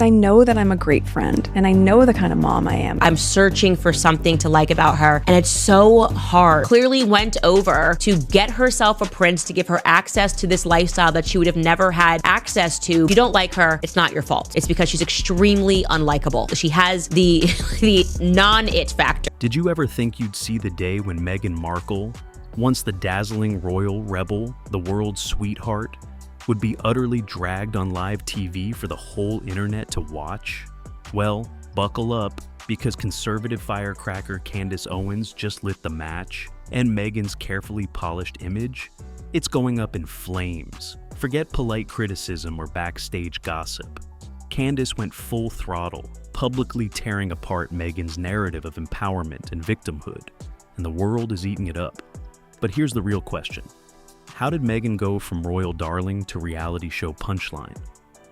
I know that I'm a great friend, and I know the kind of mom I am. I'm searching for something to like about her, and it's so hard. Clearly went over to get herself a prince to give her access to this lifestyle that she would have never had access to. If you don't like her, it's not your fault. It's because she's extremely unlikable. She has the non-it factor. Did you ever think you'd see the day when Meghan Markle, once the dazzling royal rebel, the world's sweetheart, would be utterly dragged on live TV for the whole internet to watch? Well, buckle up, because conservative firecracker Candace Owens just lit the match, and Meghan's carefully polished image, it's going up in flames. Forget polite criticism or backstage gossip. Candace went full throttle, publicly tearing apart Meghan's narrative of empowerment and victimhood, and the world is eating it up. But here's the real question. How did Meghan go from royal darling to reality show punchline?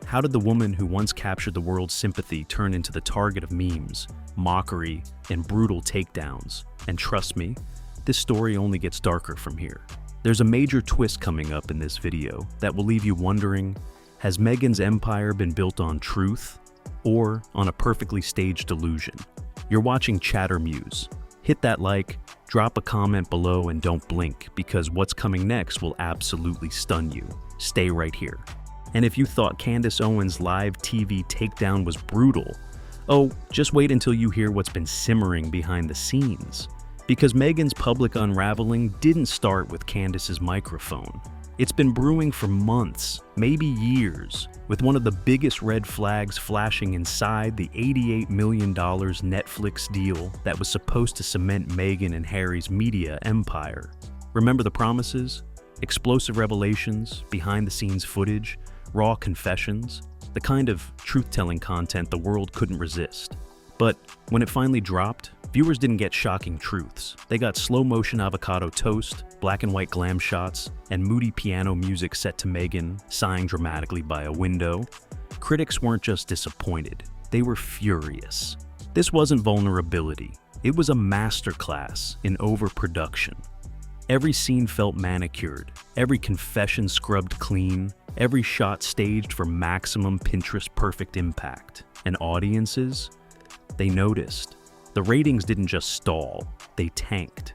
How did the woman who once captured the world's sympathy turn into the target of memes, mockery, and brutal takedowns? And trust me, this story only gets darker from here. There's a major twist coming up in this video that will leave you wondering, has Meghan's empire been built on truth or on a perfectly staged illusion? You're watching Chatter Muse. Hit that like, drop a comment below, and don't blink, because what's coming next will absolutely stun you. Stay right here. And if you thought Candace Owens' live TV takedown was brutal, oh, just wait until you hear what's been simmering behind the scenes. Because Meghan's public unraveling didn't start with Candace's microphone. It's been brewing for months, maybe years, with one of the biggest red flags flashing inside the $88 million Netflix deal that was supposed to cement Meghan and Harry's media empire. Remember the promises? Explosive revelations, behind-the-scenes footage, raw confessions, the kind of truth-telling content the world couldn't resist. But when it finally dropped, viewers didn't get shocking truths. They got slow-motion avocado toast, black and white glam shots, and moody piano music set to Meghan sighing dramatically by a window. Critics weren't just disappointed, they were furious. This wasn't vulnerability, it was a masterclass in overproduction. Every scene felt manicured, every confession scrubbed clean, every shot staged for maximum Pinterest-perfect impact. And audiences? They noticed. The ratings didn't just stall, they tanked.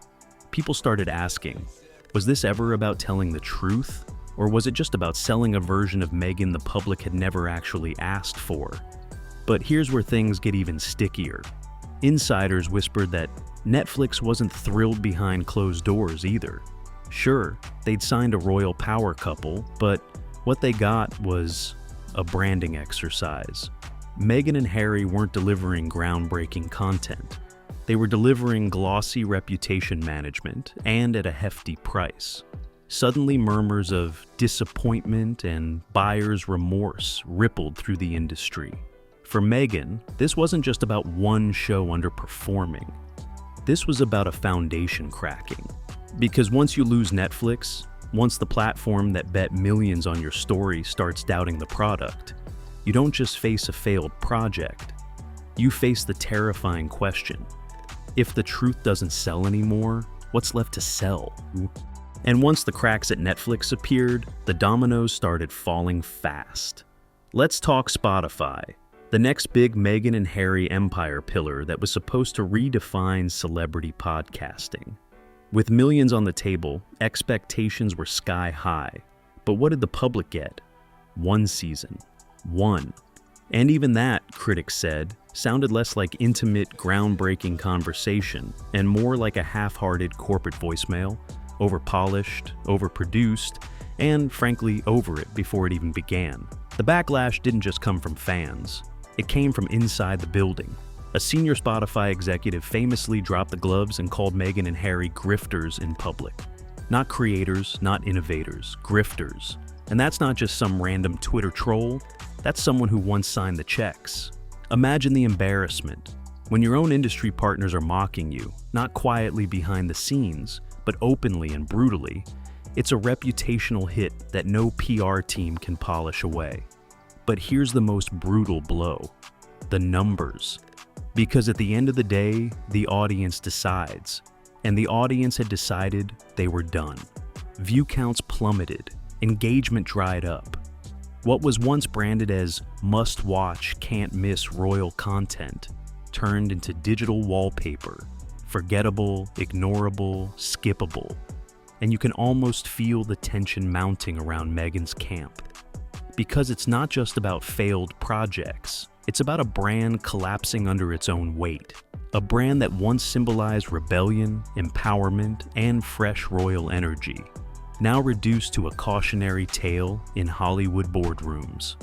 People started asking, was this ever about telling the truth? Or was it just about selling a version of Meghan the public had never actually asked for? But here's where things get even stickier. Insiders whispered that Netflix wasn't thrilled behind closed doors either. Sure, they'd signed a royal power couple, but what they got was a branding exercise. Meghan and Harry weren't delivering groundbreaking content. They were delivering glossy reputation management, and at a hefty price. Suddenly, murmurs of disappointment and buyer's remorse rippled through the industry. For Meghan, this wasn't just about one show underperforming. This was about a foundation cracking. Because once you lose Netflix, once the platform that bet millions on your story starts doubting the product, you don't just face a failed project, you face the terrifying question: if the truth doesn't sell anymore, what's left to sell? And once the cracks at Netflix appeared, the dominoes started falling fast. Let's talk Spotify, the next big Meghan and Harry empire pillar that was supposed to redefine celebrity podcasting. With millions on the table, expectations were sky high. But what did the public get? One season. One. And even that, critics said, sounded less like intimate, groundbreaking conversation and more like a half-hearted corporate voicemail, overpolished, overproduced, and frankly over it before it even began. The backlash didn't just come from fans. It came from inside the building. A senior Spotify executive famously dropped the gloves and called Meghan and Harry grifters in public. Not creators, not innovators, grifters. And that's not just some random Twitter troll. That's someone who once signed the checks. Imagine the embarrassment. When your own industry partners are mocking you, not quietly behind the scenes, but openly and brutally, it's a reputational hit that no PR team can polish away. But here's the most brutal blow: the numbers. Because at the end of the day, the audience decides. And the audience had decided they were done. View counts plummeted, engagement dried up. What was once branded as must-watch, can't-miss royal content turned into digital wallpaper, forgettable, ignorable, skippable, and you can almost feel the tension mounting around Meghan's camp. Because it's not just about failed projects, it's about a brand collapsing under its own weight. A brand that once symbolized rebellion, empowerment, and fresh royal energy, now reduced to a cautionary tale in Hollywood boardrooms.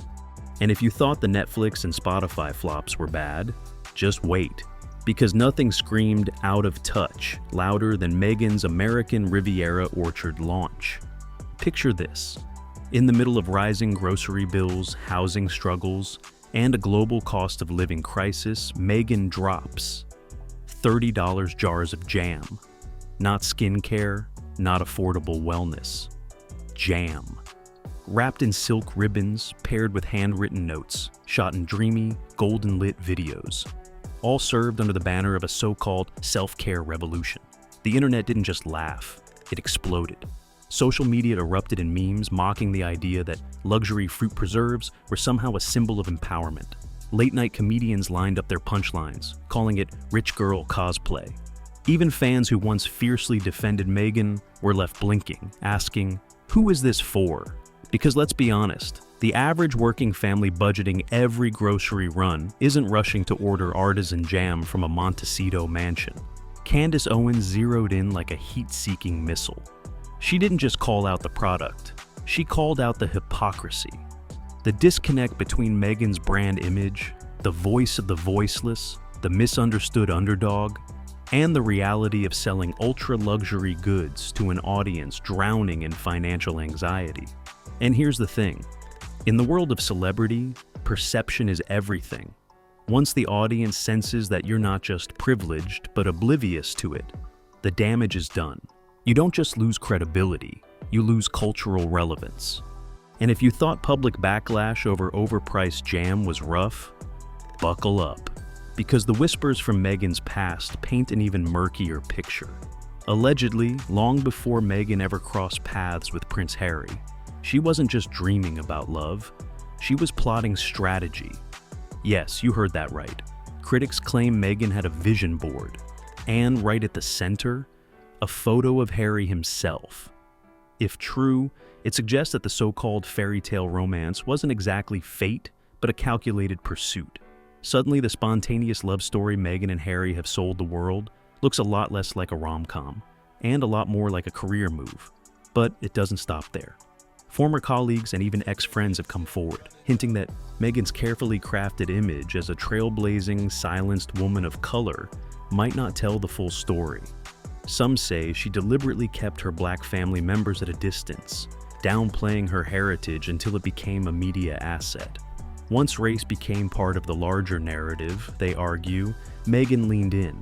And if you thought the Netflix and Spotify flops were bad, just wait, because nothing screamed out of touch louder than Meghan's American Riviera Orchard launch. Picture this. In the middle of rising grocery bills, housing struggles, and a global cost of living crisis, Meghan drops $30 jars of jam. Not skincare, not affordable wellness. Jam. Wrapped in silk ribbons, paired with handwritten notes, shot in dreamy, golden-lit videos. All served under the banner of a so-called self-care revolution. The internet didn't just laugh, it exploded. Social media erupted in memes mocking the idea that luxury fruit preserves were somehow a symbol of empowerment. Late-night comedians lined up their punchlines, calling it rich girl cosplay. Even fans who once fiercely defended Meghan were left blinking, asking, who is this for? Because let's be honest, the average working family budgeting every grocery run isn't rushing to order artisan jam from a Montecito mansion. Candace Owens zeroed in like a heat-seeking missile. She didn't just call out the product, she called out the hypocrisy. The disconnect between Meghan's brand image, the voice of the voiceless, the misunderstood underdog, and the reality of selling ultra-luxury goods to an audience drowning in financial anxiety. And here's the thing. In the world of celebrity, perception is everything. Once the audience senses that you're not just privileged, but oblivious to it, the damage is done. You don't just lose credibility, you lose cultural relevance. And if you thought public backlash over overpriced jam was rough, buckle up. Because the whispers from Meghan's past paint an even murkier picture. Allegedly, long before Meghan ever crossed paths with Prince Harry, she wasn't just dreaming about love, she was plotting strategy. Yes, you heard that right. Critics claim Meghan had a vision board, and right at the center, a photo of Harry himself. If true, it suggests that the so-called fairy tale romance wasn't exactly fate, but a calculated pursuit. Suddenly, the spontaneous love story Meghan and Harry have sold the world looks a lot less like a rom-com, and a lot more like a career move. But it doesn't stop there. Former colleagues and even ex-friends have come forward, hinting that Meghan's carefully crafted image as a trailblazing, silenced woman of color might not tell the full story. Some say she deliberately kept her black family members at a distance, downplaying her heritage until it became a media asset. Once race became part of the larger narrative, they argue, Meghan leaned in,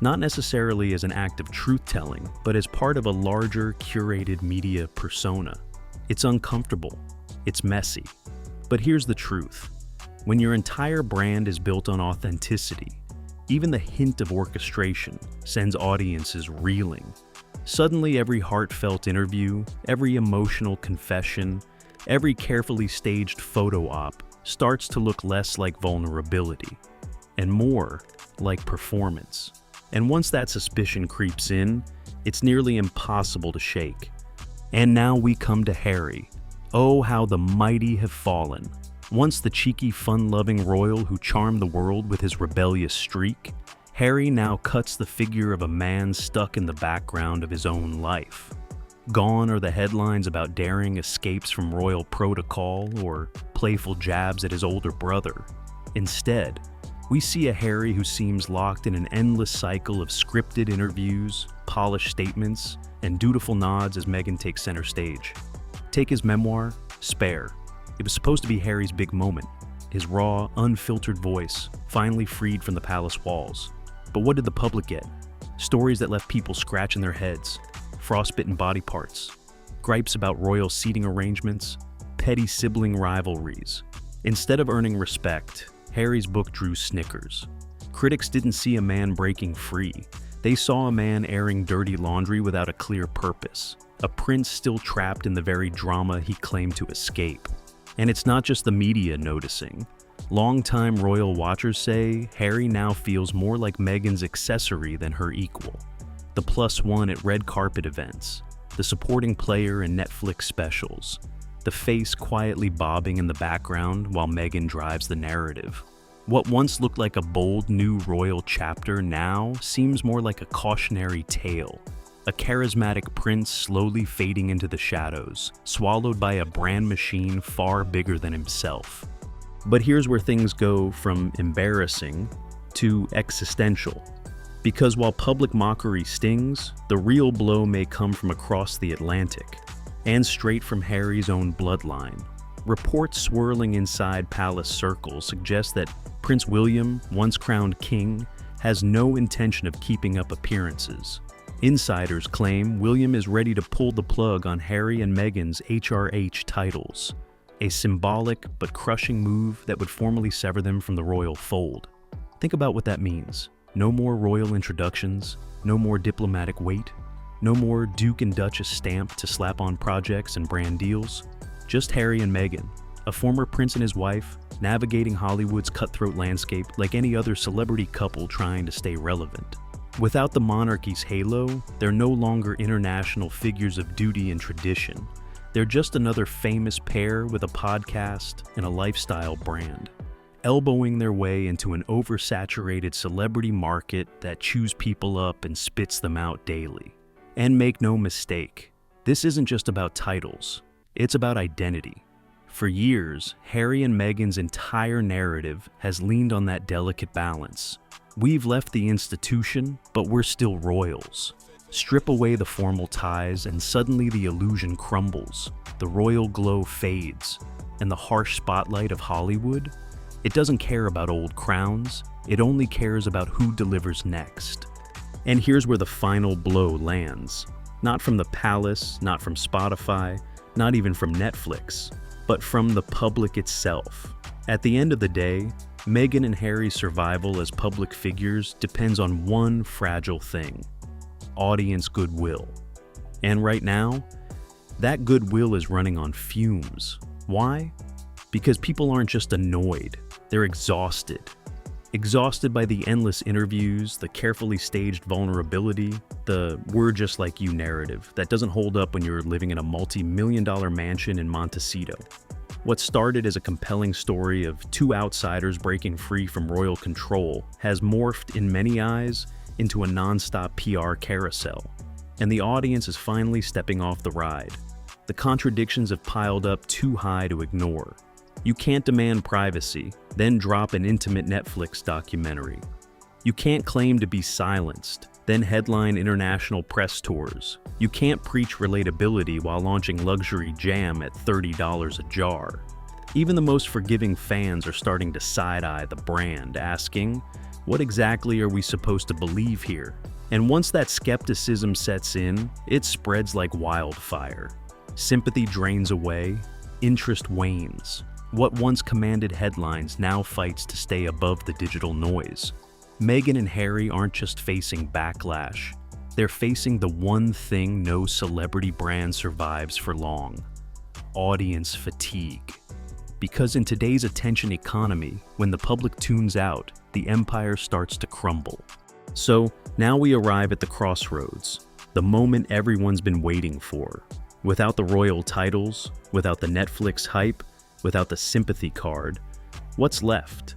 not necessarily as an act of truth-telling, but as part of a larger, curated media persona. It's uncomfortable, it's messy, but here's the truth. When your entire brand is built on authenticity, even the hint of orchestration sends audiences reeling. Suddenly, every heartfelt interview, every emotional confession, every carefully staged photo op starts to look less like vulnerability and more like performance. And once that suspicion creeps in, it's nearly impossible to shake. And now we come to Harry. Oh, how the mighty have fallen. Once the cheeky, fun-loving royal who charmed the world with his rebellious streak, Harry now cuts the figure of a man stuck in the background of his own life. Gone are the headlines about daring escapes from royal protocol or playful jabs at his older brother. Instead, we see a Harry who seems locked in an endless cycle of scripted interviews, polished statements, and dutiful nods as Meghan takes center stage. Take his memoir, Spare. It was supposed to be Harry's big moment, his raw, unfiltered voice, finally freed from the palace walls. But what did the public get? Stories that left people scratching their heads, frostbitten body parts, gripes about royal seating arrangements, petty sibling rivalries. Instead of earning respect, Harry's book drew snickers. Critics didn't see a man breaking free. They saw a man airing dirty laundry without a clear purpose, a prince still trapped in the very drama he claimed to escape. And it's not just the media noticing. Longtime royal watchers say Harry now feels more like Meghan's accessory than her equal. The +1 at red carpet events, the supporting player in Netflix specials, the face quietly bobbing in the background while Meghan drives the narrative. What once looked like a bold new royal chapter now seems more like a cautionary tale. A charismatic prince slowly fading into the shadows, swallowed by a brand machine far bigger than himself. But here's where things go from embarrassing to existential. Because while public mockery stings, the real blow may come from across the Atlantic, and straight from Harry's own bloodline. Reports swirling inside palace circles suggest that Prince William, once crowned king, has no intention of keeping up appearances. Insiders claim William is ready to pull the plug on Harry and Meghan's HRH titles, a symbolic but crushing move that would formally sever them from the royal fold. Think about what that means. No more royal introductions, no more diplomatic weight, no more Duke and Duchess stamp to slap on projects and brand deals. Just Harry and Meghan, a former prince and his wife, navigating Hollywood's cutthroat landscape like any other celebrity couple trying to stay relevant. Without the monarchy's halo, they're no longer international figures of duty and tradition. They're just another famous pair with a podcast and a lifestyle brand, elbowing their way into an oversaturated celebrity market that chews people up and spits them out daily. And make no mistake, this isn't just about titles, it's about identity. For years, Harry and Meghan's entire narrative has leaned on that delicate balance. We've left the institution, but we're still royals. Strip away the formal ties and suddenly the illusion crumbles. The royal glow fades, and the harsh spotlight of Hollywood, it doesn't care about old crowns, it only cares about who delivers next. And here's where the final blow lands. Not from the palace, not from Spotify, not even from Netflix, but from the public itself. At the end of the day, Meghan and Harry's survival as public figures depends on one fragile thing: audience goodwill. And right now, that goodwill is running on fumes. Why? Because people aren't just annoyed, they're exhausted. Exhausted by the endless interviews, the carefully staged vulnerability, the "we're just like you" narrative that doesn't hold up when you're living in a multi-million-dollar mansion in Montecito. What started as a compelling story of two outsiders breaking free from royal control has morphed, in many eyes, into a non-stop PR carousel. And the audience is finally stepping off the ride. The contradictions have piled up too high to ignore. You can't demand privacy, then drop an intimate Netflix documentary. You can't claim to be silenced, then headline international press tours. You can't preach relatability while launching luxury jam at $30 a jar. Even the most forgiving fans are starting to side-eye the brand, asking, what exactly are we supposed to believe here? And once that skepticism sets in, it spreads like wildfire. Sympathy drains away, interest wanes. What once commanded headlines now fights to stay above the digital noise. Meghan and Harry aren't just facing backlash, they're facing the one thing no celebrity brand survives for long: audience fatigue. Because in today's attention economy, when the public tunes out, the empire starts to crumble. So now we arrive at the crossroads, the moment everyone's been waiting for. Without the royal titles, without the Netflix hype, without the sympathy card, what's left?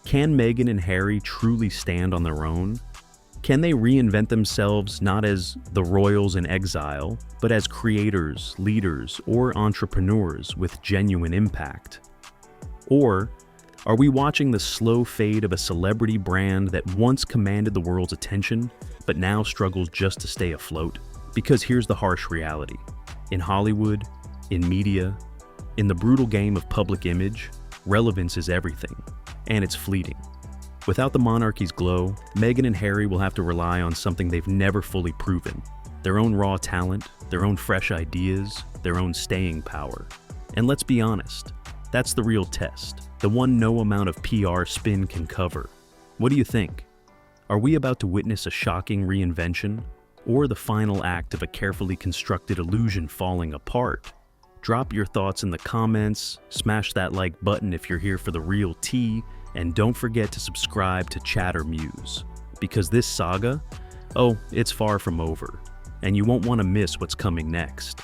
Can Meghan and Harry truly stand on their own? Can they reinvent themselves not as the royals in exile, but as creators, leaders, or entrepreneurs with genuine impact? Or are we watching the slow fade of a celebrity brand that once commanded the world's attention, but now struggles just to stay afloat? Because here's the harsh reality. In Hollywood, in media, in the brutal game of public image, relevance is everything, and it's fleeting. Without the monarchy's glow, Meghan and Harry will have to rely on something they've never fully proven: their own raw talent, their own fresh ideas, their own staying power. And let's be honest, that's the real test, the one no amount of PR spin can cover. What do you think? Are we about to witness a shocking reinvention, or the final act of a carefully constructed illusion falling apart? Drop your thoughts in the comments, smash that like button if you're here for the real tea, and don't forget to subscribe to Chatter Muse, because this saga, oh, it's far from over, and you won't want to miss what's coming next.